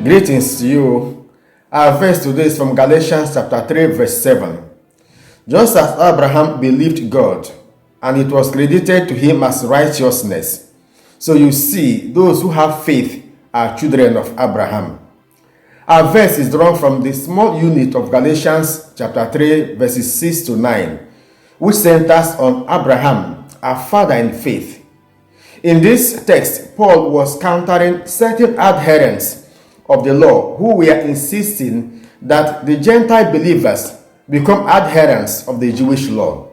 Greetings to you. Our verse today is from Galatians chapter 3 verse 7. Just as Abraham believed God, and it was credited to him as righteousness. So you see, those who have faith are children of Abraham. Our verse is drawn from the small unit of Galatians chapter 3 verses 6 to 9, which centers on Abraham, our father in faith. In this text, Paul was countering certain adherents of the law who were insisting that the Gentile believers become adherents of the Jewish law.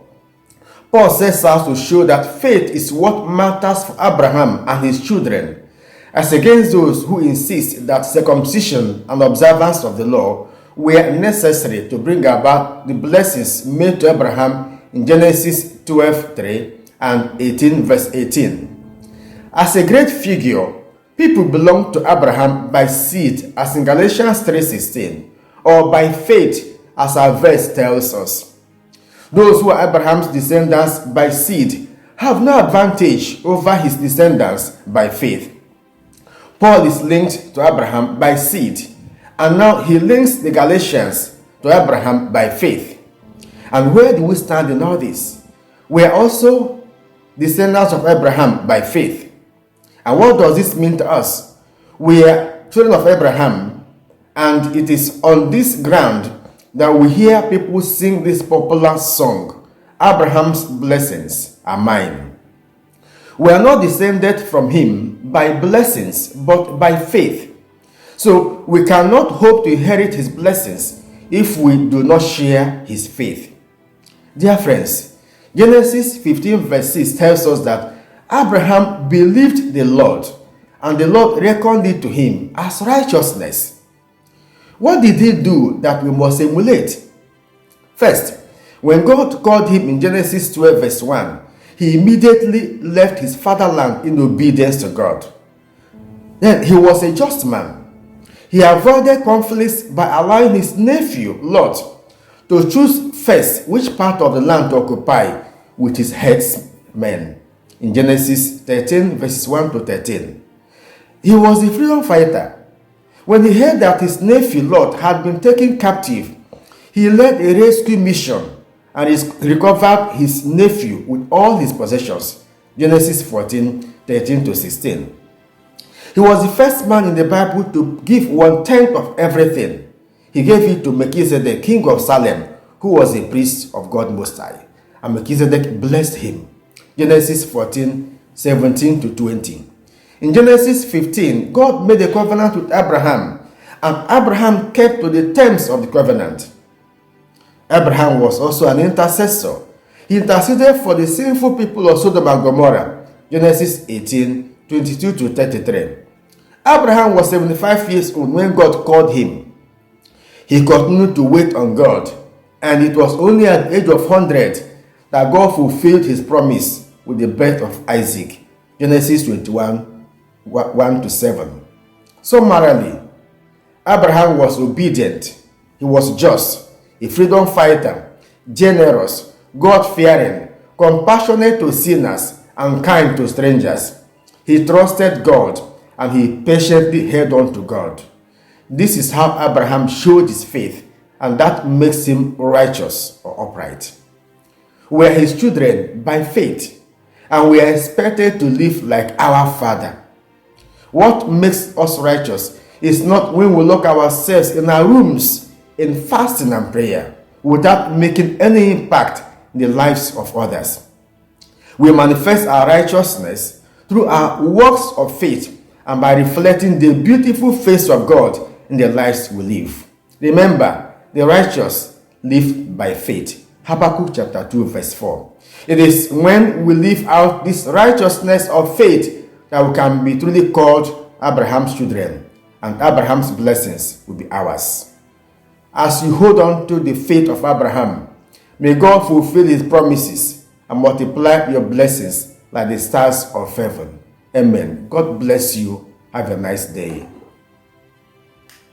Paul sets out to show that faith is what matters for Abraham and his children, as against those who insist that circumcision and observance of the law were necessary to bring about the blessings made to Abraham in Genesis 12:3 and 18 verse 18. As a great figure, people belong to Abraham by seed, as in Galatians 3:16, or by faith, as our verse tells us. Those who are Abraham's descendants by seed have no advantage over his descendants by faith. Paul is linked to Abraham by seed, and now he links the Galatians to Abraham by faith. And where do we stand in all this? We are also descendants of Abraham by faith. And what does this mean to us? We are children of Abraham, and it is on this ground that we hear people sing this popular song, Abraham's blessings are mine. We are not descended from him by blessings, but by faith. So we cannot hope to inherit his blessings if we do not share his faith. Dear friends, Genesis 15 verse 6 tells us that Abraham believed the Lord, and the Lord reckoned it to him as righteousness. What did he do that we must emulate? First, when God called him in Genesis 12 verse 1, he immediately left his fatherland in obedience to God. Then he was a just man. He avoided conflicts by allowing his nephew, Lot, to choose first which part of the land to occupy with his herdsmen. In Genesis 13 verses 1 to 13. He was a freedom fighter. When he heard that his nephew Lot had been taken captive, he led a rescue mission and recovered his nephew with all his possessions. Genesis 14, 13 to 16. He was the first man in the Bible to give 1/10 of everything. He gave it to Melchizedek, king of Salem, who was a priest of God Most High. And Melchizedek blessed him. Genesis 14, 17 to 20. In Genesis 15, God made a covenant with Abraham, and Abraham kept to the terms of the covenant. Abraham was also an intercessor. He interceded for the sinful people of Sodom and Gomorrah. Genesis 18, 22 to 33. Abraham was 75 years old when God called him. He continued to wait on God, and it was only at the age of 100 that God fulfilled his promise with the birth of Isaac. Genesis 21, 1 to 7. Summarily, Abraham was obedient, he was just, a freedom fighter, generous, God-fearing, compassionate to sinners, and kind to strangers. He trusted God, and he patiently held on to God. This is how Abraham showed his faith, and that makes him righteous or upright. We are his children by faith, and we are expected to live like our Father. What makes us righteous is not when we lock ourselves in our rooms in fasting and prayer without making any impact in the lives of others. We manifest our righteousness through our works of faith and by reflecting the beautiful face of God in the lives we live. Remember, the righteous live by faith. Habakkuk chapter 2 verse 4. It is when we live out this righteousness of faith that we can be truly called Abraham's children, and Abraham's blessings will be ours. As you hold on to the faith of Abraham, may God fulfill his promises and multiply your blessings like the stars of heaven. Amen. God bless you. Have a nice day.